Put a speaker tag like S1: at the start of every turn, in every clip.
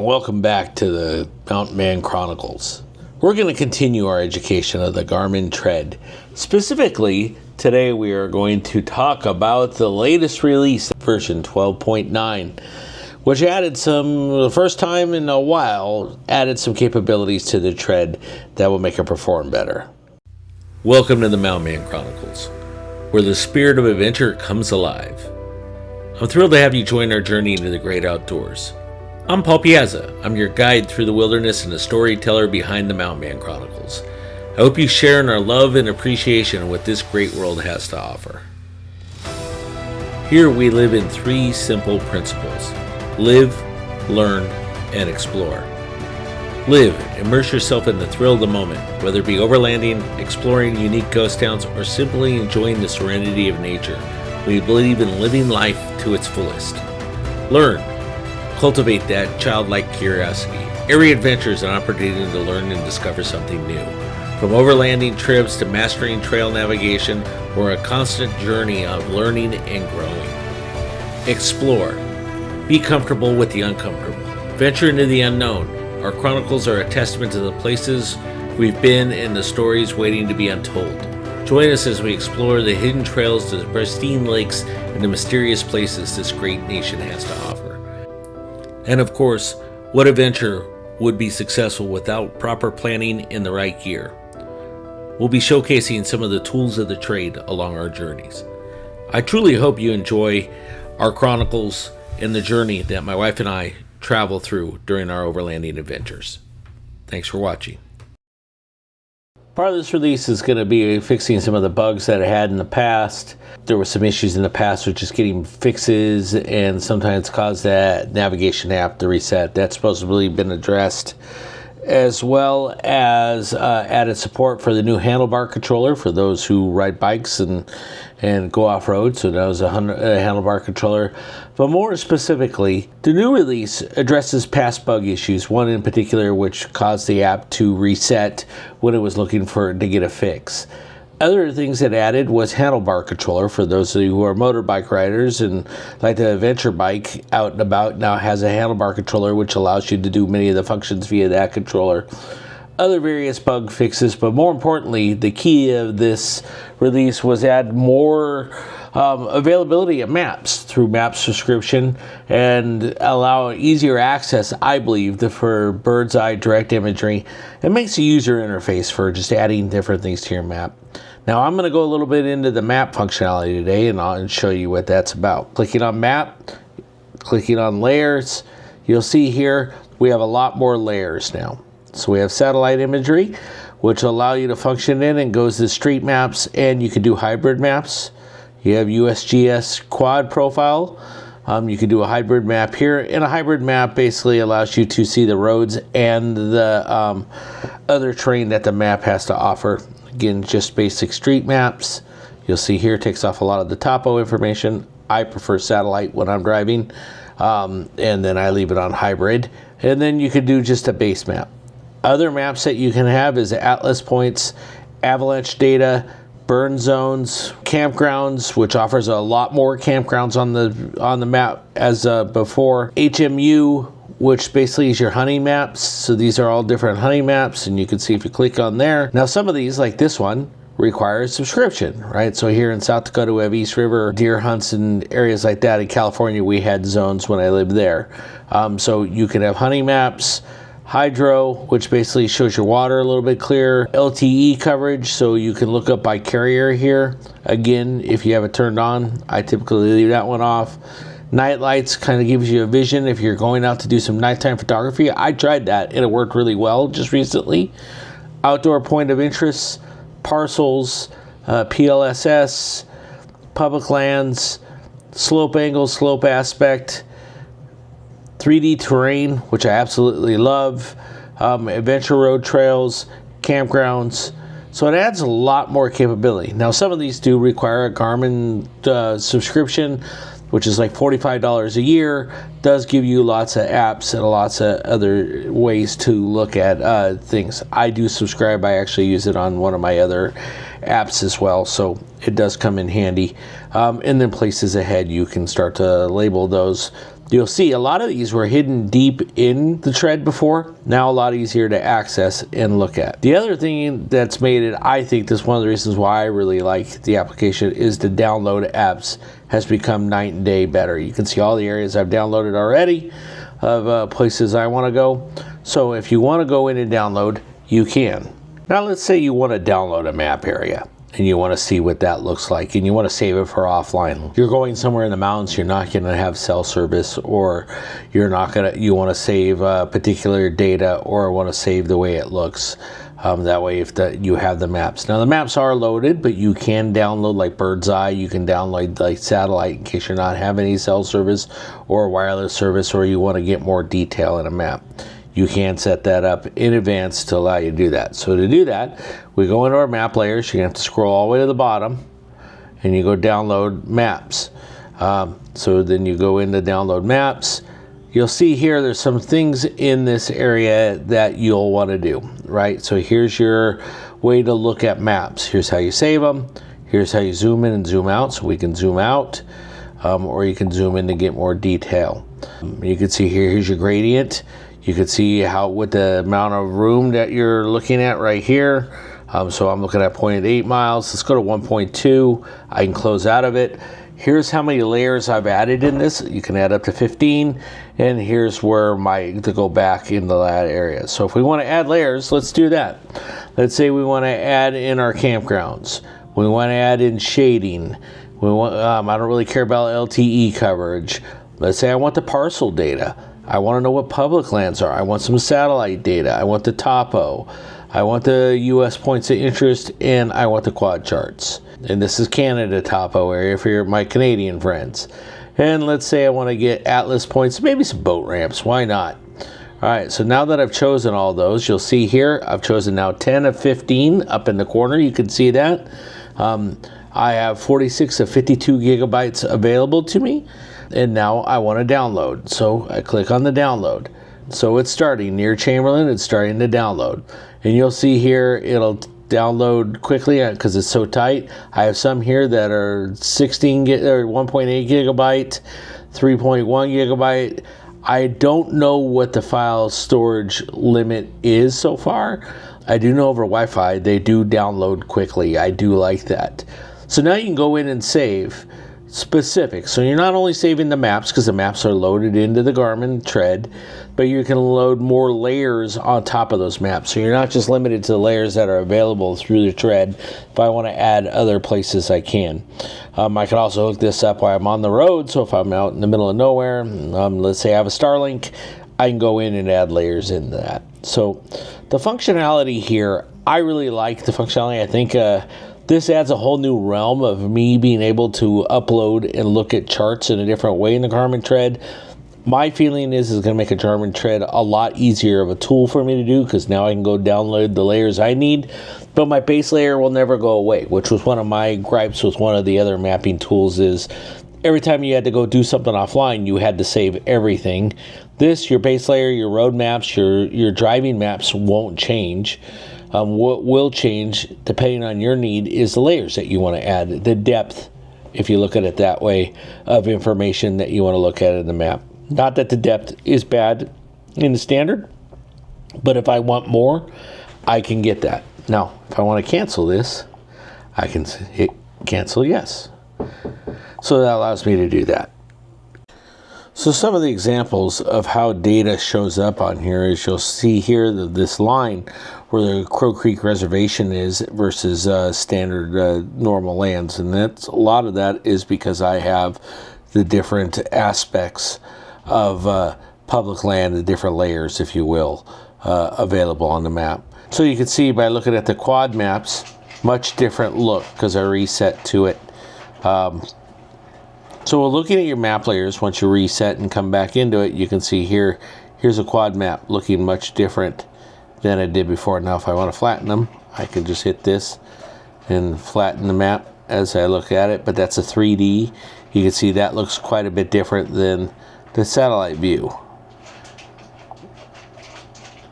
S1: and welcome back to the Mountain Man Chronicles. We're going to continue our education of the Garmin Tread. Specifically, today we are going to talk about the latest release, version 12.9, which added the first time in a while, added some capabilities to the Tread that will make it perform better. Welcome to the Mountain Man Chronicles, where the spirit of adventure comes alive. I'm thrilled to have you join our journey into the great outdoors. I'm Paul Piazza. I'm your guide through the wilderness and the storyteller behind the Mountain Man Chronicles. I hope you share in our love and appreciation of what this great world has to offer. Here we live in three simple principles: live, learn, and explore. Live, immerse yourself in the thrill of the moment, whether it be overlanding, exploring unique ghost towns, or simply enjoying the serenity of nature. We believe in living life to its fullest. Learn. Cultivate that childlike curiosity. Every adventure is an opportunity to learn and discover something new. From overlanding trips to mastering trail navigation, we're a constant journey of learning and growing. Explore. Be comfortable with the uncomfortable. Venture into the unknown. Our chronicles are a testament to the places we've been and the stories waiting to be untold. Join us as we explore the hidden trails to the pristine lakes and the mysterious places this great nation has to offer. And of course, what adventure would be successful without proper planning and the right gear? We'll be showcasing some of the tools of the trade along our journeys. I truly hope you enjoy our chronicles and the journey that my wife and I travel through during our overlanding adventures. Thanks for watching. Part of this release is going to be fixing some of the bugs that I had in the past. There were some issues in the past with just getting fixes and sometimes caused that navigation app to reset. That's supposedly been addressed, as well as added support for the new handlebar controller for those who ride bikes and go off-road. So that was a handlebar controller. But more specifically, the new release addresses past bug issues, one in particular which caused the app to reset when it was looking to get a fix. Other things it added was handlebar controller for those of you who are motorbike riders and like the adventure bike out and about. Now has a handlebar controller which allows you to do many of the functions via that controller. Other various bug fixes, but more importantly, the key of this release was add more availability of maps through map subscription and allow easier access, I believe, for bird's eye direct imagery. It makes a user interface for just adding different things to your map. Now I'm going to go a little bit into the map functionality today and I'll show you what that's about. Clicking on map, clicking on layers, you'll see here we have a lot more layers now. So we have satellite imagery, which will allow you to function in and goes to street maps, and you can do hybrid maps. You have USGS quad profile. You can do a hybrid map here, and a hybrid map basically allows you to see the roads and the other terrain that the map has to offer. Again, just basic street maps. You'll see here it takes off a lot of the topo information. I prefer satellite when I'm driving, and then I leave it on hybrid. And then you could do just a base map. Other maps that you can have is atlas points, avalanche data, burn zones, campgrounds, which offers a lot more campgrounds on the map as before. HMU, which basically is your hunting maps. So these are all different hunting maps, and you can see if you click on there. Now some of these, like this one, requires subscription, right? So here in South Dakota we have East River deer hunts and areas like that. In California we had zones when I lived there. So you can have hunting maps, hydro, which basically shows your water a little bit clearer, LTE coverage, so you can look up by carrier here. Again, if you have it turned on, I typically leave that one off. Night lights kind of gives you a vision if you're going out to do some nighttime photography. I tried that and it worked really well just recently. Outdoor point of interest, parcels, PLSS, public lands, slope angle, slope aspect, 3D terrain, which I absolutely love, adventure road trails, campgrounds. So it adds a lot more capability. Now some of these do require a Garmin subscription, which is like $45 a year. Does give you lots of apps and lots of other ways to look at things. I do subscribe. I actually use it on one of my other apps as well, so it does come in handy. And then places ahead, you can start to label those You'll see a lot of these were hidden deep in the tread before. Now a lot easier to access and look at. The other thing that's made it, I think this is one of the reasons why I really like the application, is the download apps has become night and day better. You can see all the areas I've downloaded already of places I want to go. So if you want to go in and download, you can. Now let's say you want to download a map area and you want to see what that looks like, and you want to save it for offline. You're going somewhere in the mountains, you're not going to have cell service, or you want to save particular data, or want to save the way it looks. That way if you have the maps. Now the maps are loaded, but you can download like bird's eye, you can download like satellite in case you're not having any cell service or wireless service, or you want to get more detail in a map. You can set that up in advance to allow you to do that. So to do that, we go into our map layers. You're going to have to scroll all the way to the bottom, and you go download maps. So then you go into download maps. You'll see here there's some things in this area that you'll want to do, right? So here's your way to look at maps. Here's how you save them. Here's how you zoom in and zoom out. So we can zoom out, or you can zoom in to get more detail. You can see here's your gradient. You can see what the amount of room that you're looking at right here. So I'm looking at 0.8 miles. Let's go to 1.2. I can close out of it. Here's how many layers I've added in this. You can add up to 15. And here's where to go back into that area. So if we want to add layers, let's do that. Let's say we want to add in our campgrounds. We want to add in shading. I don't really care about LTE coverage. Let's say I want the parcel data. I want to know what public lands are. I want some satellite data. I want the topo. I want the U.S. points of interest, and I want the quad charts. And this is Canada topo area for my Canadian friends. And let's say I want to get atlas points, maybe some boat ramps. Why not? All right, so now that I've chosen all those, you'll see here, I've chosen now 10 of 15 up in the corner. You can see that. I have 46 of 52 gigabytes available to me. And now I want to download. So I click on the download. So it's starting near Chamberlain. It's starting to download. And you'll see here it'll download quickly because it's so tight. I have some here that are 1.8 gigabyte, 3.1 gigabyte. I don't know what the file storage limit is so far. I do know over Wi-Fi they do download quickly. I do like that. So now you can go in and save specific. So you're not only saving the maps, because the maps are loaded into the Garmin Tread, but you can load more layers on top of those maps. So you're not just limited to the layers that are available through the Tread. If I want to add other places, I can. I can also hook this up while I'm on the road. So if I'm out in the middle of nowhere, let's say I have a Starlink, I can go in and add layers into that. So the functionality here, I really like the functionality. I think this adds a whole new realm of me being able to upload and look at charts in a different way in the Garmin Tread. My feeling is it's going to make a Garmin Tread a lot easier of a tool for me to do, because now I can go download the layers I need, but my base layer will never go away, which was one of my gripes with one of the other mapping tools. Is every time you had to go do something offline, you had to save everything. This, your base layer, your road maps, your driving maps won't change. What will change, depending on your need, is the layers that you want to add, the depth, if you look at it that way, of information that you want to look at in the map. Not that the depth is bad in the standard, but if I want more, I can get that. Now, if I want to cancel this, I can hit cancel yes. So that allows me to do that. So some of the examples of how data shows up on here is you'll see here this line where the Crow Creek Reservation is versus standard normal lands. And a lot of that is because I have the different aspects of public land, the different layers, if you will, available on the map. So you can see by looking at the quad maps, much different look because I reset to it. So we're looking at your map layers. Once you reset and come back into it, you can see here's a quad map looking much different than it did before. Now if I want to flatten them, I can just hit this and flatten the map as I look at it, but that's a 3D. You can see that looks quite a bit different than the satellite view.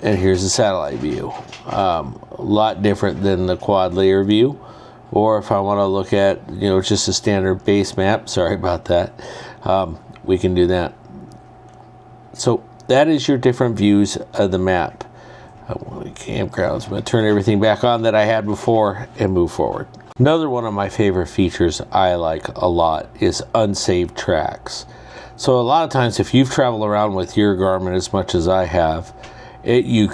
S1: And here's the satellite view. A lot different than the quad layer view. Or if I want to look at, just a standard base map, sorry about that, we can do that. So that is your different views of the map. Campgrounds. I'm going to turn everything back on that I had before and move forward. Another one of my favorite features I like a lot is unsaved tracks. So a lot of times if you've traveled around with your Garmin as much as I have, you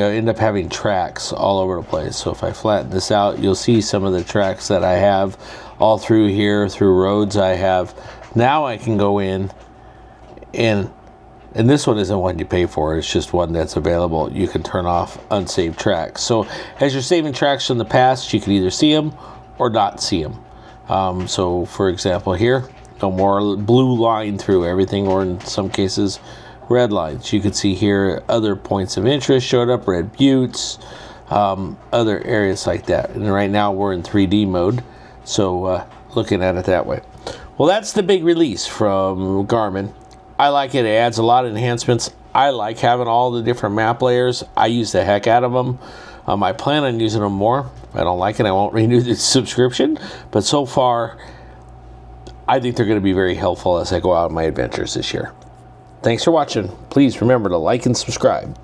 S1: end up having tracks all over the place. So if I flatten this out, you'll see some of the tracks that I have all through here, through roads I have. Now I can go in and this one isn't one you pay for, it's just one that's available. You can turn off unsaved tracks. So as you're saving tracks from the past, you can either see them or not see them. So for example here, no more blue line through everything, or in some cases red lines. You can see here other points of interest showed up, red buttes, other areas like that. And right now we're in 3D mode, so looking at it that way. Well, that's the big release from Garmin. I like it. It adds a lot of enhancements. I like having all the different map layers. I use the heck out of them. I plan on using them more. If I don't like it, I won't renew the subscription. But so far, I think they're going to be very helpful as I go out on my adventures this year. Thanks for watching. Please remember to like and subscribe.